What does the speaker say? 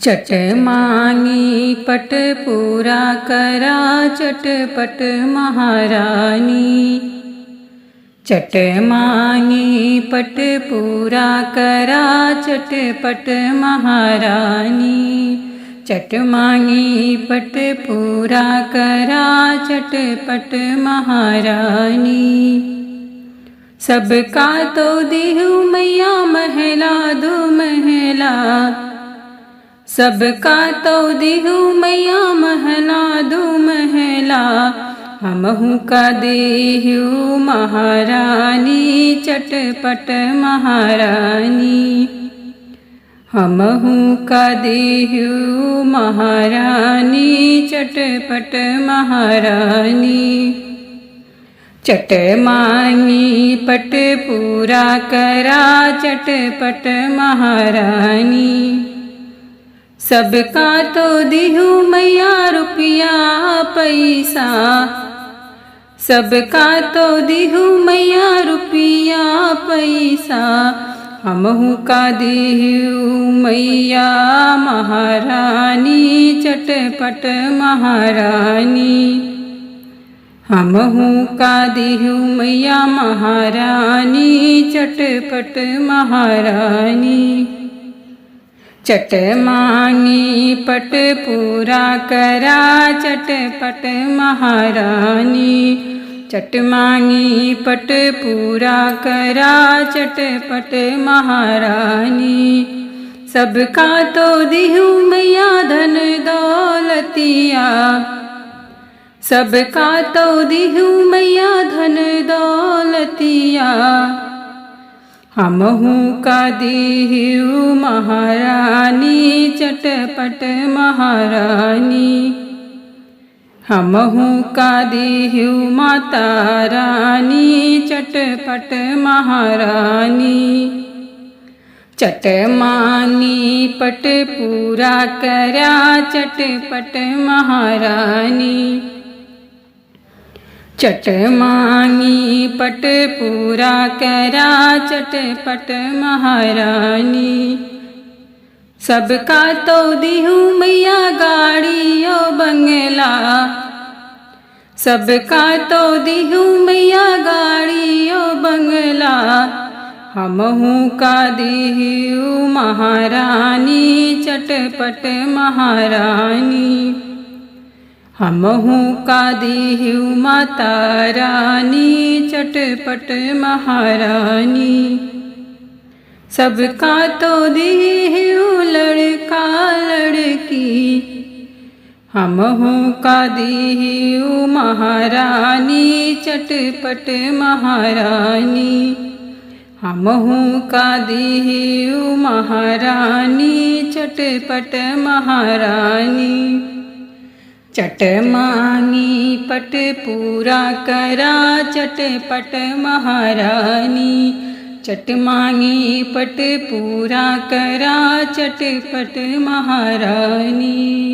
चट मांगी पट पूरा करा चटपट महारानी। चट मांगी पट पूरा करा चटपट महारानी। चट मांगी पट पूरा करा चटपट महारानी। सबका तो देहु मैया महला दो महला। सबका तो देहु मैया महला दो महला। हमहु का देहु महारानी चटपट महारानी। हमहु का देहु महारानी चटपट महारानी। चट मांगी पट पूरा करा चटपट महारानी। सबका तो देहु मैया रुपया पैसा। सबका तो देहु मैया रुपया पैसा। हमहु का देहु मैया महारानी चटपट महारानी। हमहु का देहु मैया महारानी चटपट महारानी। चट मांगी पट पूरा करा चटपट महारानी। चट मांगी पट पूरा करा चटपट महारानी। सबका तो देहु मैया धन दौलतिया। सबका तो देहु मैया धन दौलतिया। हमहु का देहु महारानी चटपट महारानी। हमहु का देहु माता रानी चटपट महारानी। चट मांगी पट पूरा करा चटपट महारानी। चट मांगी पट पूरा करा चटपट महारानी। सबका तो देहु मैया गाड़ी ओ बंगला। सबका तो देहु मैया गाड़ी ओ बंगला। हमहु का देहु महारानी चटपट महारानी। हमहु का देहु माता रानी चटपट महारानी। सबका तो देहु लड़का लड़की। हमहु का देहु महारानी चटपट महारानी। हमहु का देहु महारानी चटपट महारानी। चट मांगी पट पूरा करा चटपट महारानी। चट मांगी पट पूरा करा चटपट महारानी।